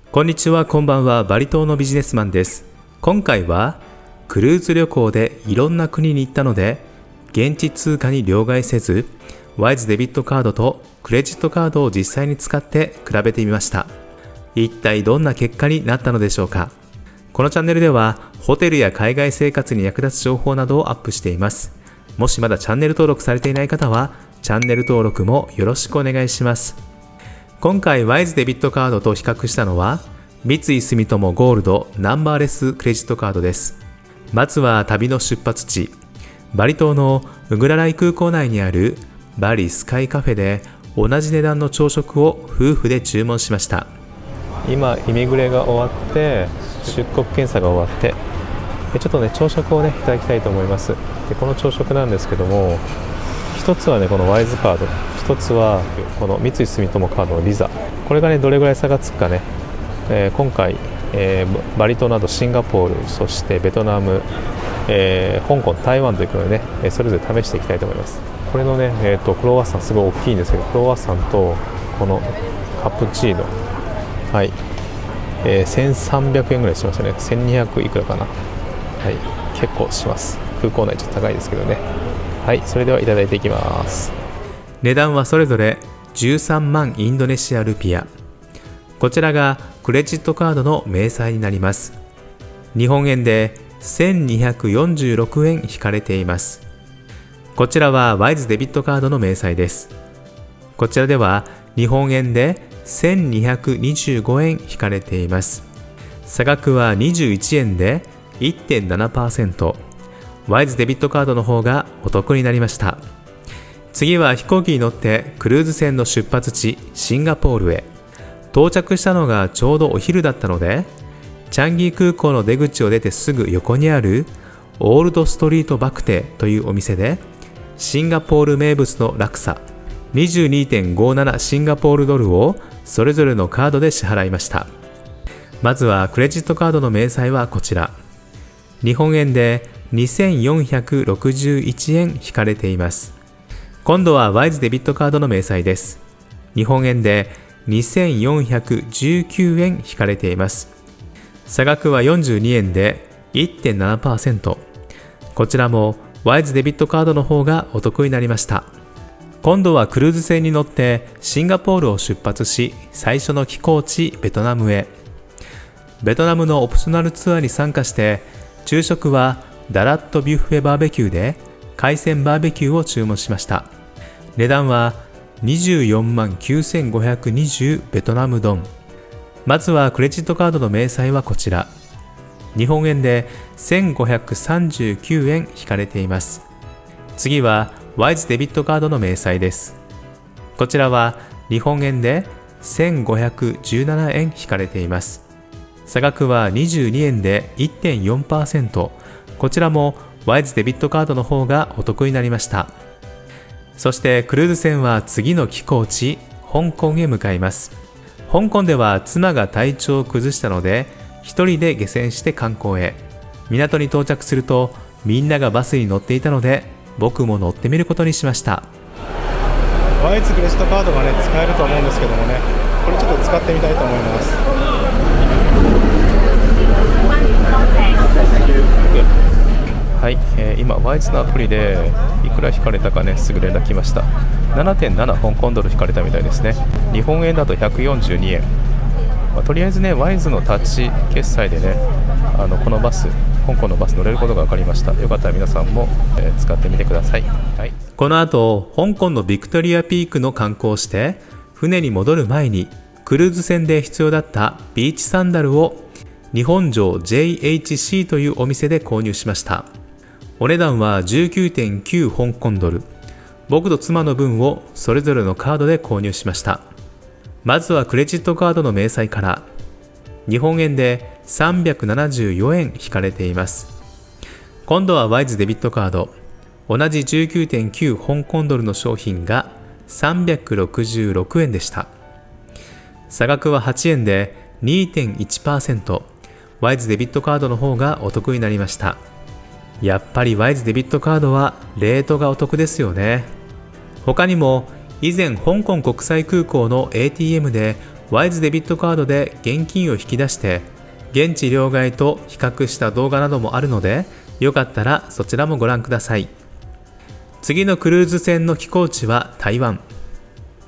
こんにちは、こんばんは。バリ島のビジネスマンです。今回はクルーズ旅行でいろんな国に行ったので、現地通貨に両替せず、ワイズデビットカードとクレジットカードを実際に使って比べてみました。一体どんな結果になったのでしょうか。このチャンネルではホテルや海外生活に役立つ情報などをアップしています。もしまだチャンネル登録されていない方はチャンネル登録もよろしくお願いします。今回ワイズデビットカードと比較したのは三井住友ゴールドナンバーレスクレジットカードです。まずは旅の出発地、バリ島のウグラライ空港内にあるバリスカイカフェで同じ値段の朝食を夫婦で注文しました。今イミグレが終わって出国検査が終わってちょっとね朝食をねいただきたいと思います。でこの朝食なんですけども、一つはねこのワイズカード、一つはこの三井住友カードのビザ、これがねどれぐらい差がつくかね、今回、バリ島などシンガポール、そしてベトナム、香港、台湾という国でねそれぞれ試していきたいと思います。これのね、クロワッサンすごい大きいんですけど、クロワッサンとこのカプチーノ、はい、1300円ぐらいしましたね。1200いくらかな、はい、結構します。空港内ちょっと高いですけどね。はい、それではいただいていきます。値段はそれぞれ13万インドネシアルピア。こちらがクレジットカードの明細になります。日本円で1246円引かれています。こちらはワイズデビットカードの明細です。こちらでは日本円で1225円引かれています。差額は21円で 1.7%。ワイズデビットカードの方がお得になりました。次は飛行機に乗ってクルーズ船の出発地シンガポールへ。到着したのがちょうどお昼だったので、チャンギー空港の出口を出てすぐ横にあるオールドストリートバクテというお店でシンガポール名物のラクサ 22.57 シンガポールドルをそれぞれのカードで支払いました。まずはクレジットカードの明細はこちら。日本円で2461円引かれています。今度はワイズデビットカードの明細です。日本円で2419円引かれています。差額は42円で 1.7%。こちらもワイズデビットカードの方がお得になりました。今度はクルーズ船に乗ってシンガポールを出発し、最初の寄港地ベトナムへ。ベトナムのオプショナルツアーに参加して、昼食はダラットビュッフェバーベキューで海鮮バーベキューを注文しました。値段は24万9520ベトナムドン。まずはクレジットカードの明細はこちら。日本円で1539円引かれています。次はワイズデビットカードの明細です。こちらは日本円で1517円引かれています。差額は22円で 1.4%。こちらもワイズデビットカードの方がお得になりました。そしてクルーズ船は次の寄港地香港へ向かいます。香港では妻が体調を崩したので一人で下船して観光へ。港に到着するとみんながバスに乗っていたので僕も乗ってみることにしました。ワイズクレジットカードがね使えると思うんですけどもね、これちょっと使ってみたいと思います。はい、今ワイズのアプリでいくら引かれたかねすぐ連絡来ました。 7.7 香港ドル引かれたみたいですね。日本円だと142円。とりあえずねワイズのタッチ決済でねこのバス、香港のバス乗れることが分かりました。よかったら皆さんも、使ってみてください。はい、この後香港のビクトリアピークの観光をして船に戻る前にクルーズ船で必要だったビーチサンダルを日本城 JHC というお店で購入しました。お値段は 19.9 香港ドル。僕と妻の分をそれぞれのカードで購入しました。まずはクレジットカードの明細から。日本円で374円引かれています。今度はワイズデビットカード。同じ 19.9 香港ドルの商品が366円でした。差額は8円で 2.1%。ワイズデビットカードの方がお得になりました。やっぱりワイズデビットカードはレートがお得ですよね。他にも以前香港国際空港の ATM でワイズデビットカードで現金を引き出して現地両替と比較した動画などもあるので、よかったらそちらもご覧ください。次のクルーズ船の寄港地は台湾。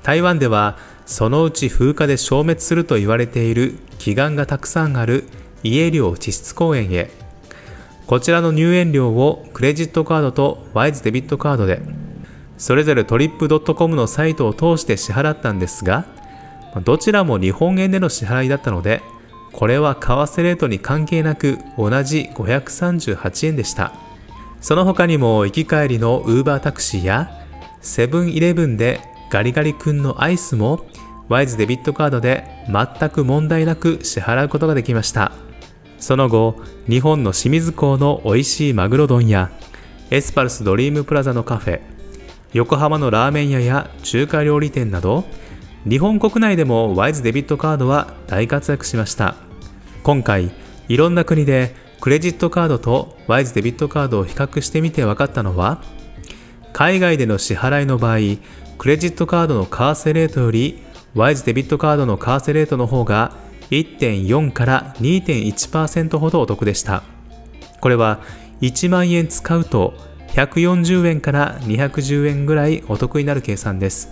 台湾ではそのうち風化で消滅すると言われている奇岩がたくさんあるイエリョウ地質公園へ。こちらの入園料をクレジットカードとワイズデビットカードでそれぞれトリップ .com のサイトを通して支払ったんですが、どちらも日本円での支払いだったので、これは為替レートに関係なく同じ538円でした。その他にも行き帰りのウーバータクシーやセブンイレブンでガリガリ君のアイスもワイズデビットカードで全く問題なく支払うことができました。その後、日本の清水港の美味しいマグロ丼やエスパルスドリームプラザのカフェ、横浜のラーメン屋や中華料理店など、日本国内でもワイズデビットカードは大活躍しました。今回、いろんな国でクレジットカードとワイズデビットカードを比較してみて分かったのは、海外での支払いの場合、クレジットカードの為替レートよりワイズデビットカードの為替レートの方が 1.4 から 2.1% ほどお得でした。これは1万円使うと140円から210円ぐらいお得になる計算です。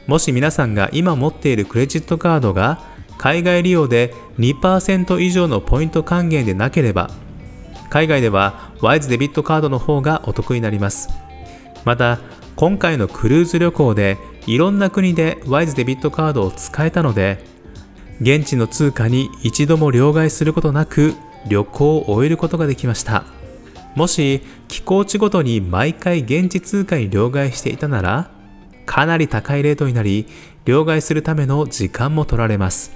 もし皆さんが今持っているクレジットカードが海外利用で 2% 以上のポイント還元でなければ、海外ではワイズデビットカードの方がお得になります。また、今回のクルーズ旅行でいろんな国でワイズデビットカードを使えたので、現地の通貨に一度も両替することなく旅行を終えることができました。もし寄港地ごとに毎回現地通貨に両替していたなら、かなり高いレートになり、両替するための時間も取られます。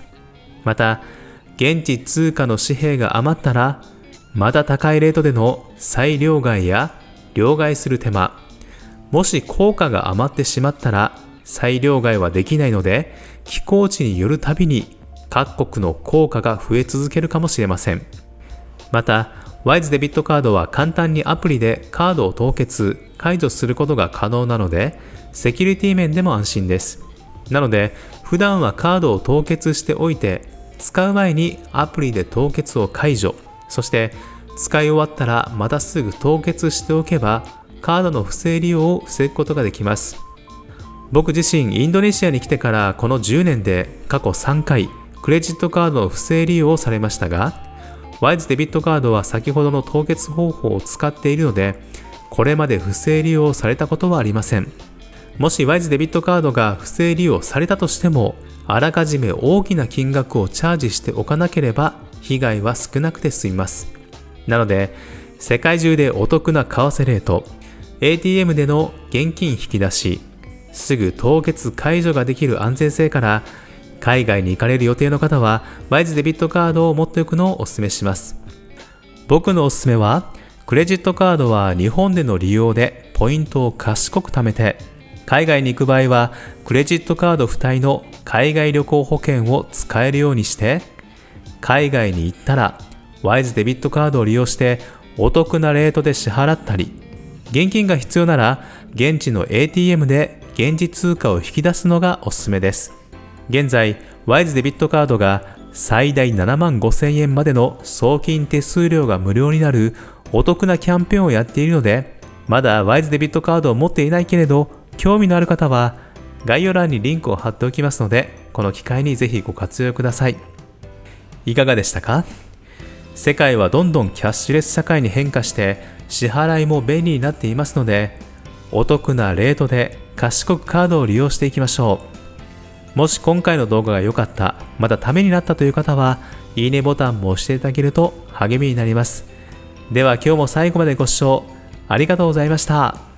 また、現地通貨の紙幣が余ったら、また高いレートでの再両替や両替する手間、もし硬貨が余ってしまったら再両替はできないので、寄港地によるたびに各国の硬貨が増え続けるかもしれません。また、ワイズデビットカードは簡単にアプリでカードを凍結・解除することが可能なので、セキュリティ面でも安心です。なので、普段はカードを凍結しておいて、使う前にアプリで凍結を解除、そして使い終わったらまたすぐ凍結しておけば、カードの不正利用を防ぐことができます。僕自身インドネシアに来てからこの10年で過去3回クレジットカードの不正利用をされましたが、ワイズデビットカードは先ほどの凍結方法を使っているので、これまで不正利用されたことはありません。もしワイズデビットカードが不正利用されたとしても、あらかじめ大きな金額をチャージしておかなければ被害は少なくて済みます。なので、世界中でお得な為替レート、ATM での現金引き出し、すぐ凍結解除ができる安全性から、海外に行かれる予定の方はワイズデビットカードを持っておくのをお勧めします。僕のおすすめは、クレジットカードは日本での利用でポイントを賢く貯めて、海外に行く場合はクレジットカード付帯の海外旅行保険を使えるようにして、海外に行ったらワイズデビットカードを利用してお得なレートで支払ったり、現金が必要なら現地の ATM で現地通貨を引き出すのがおすすめです。現在、ワイズデビットカードが最大7万5,000円までの送金手数料が無料になるお得なキャンペーンをやっているので、まだワイズデビットカードを持っていないけれど興味のある方は概要欄にリンクを貼っておきますので、この機会にぜひご活用ください。いかがでしたか？世界はどんどんキャッシュレス社会に変化して支払いも便利になっていますので、お得なレートで賢くカードを利用していきましょう。もし今回の動画が良かった、またためになったという方は、いいねボタンも押していただけると励みになります。では今日も最後までご視聴ありがとうございました。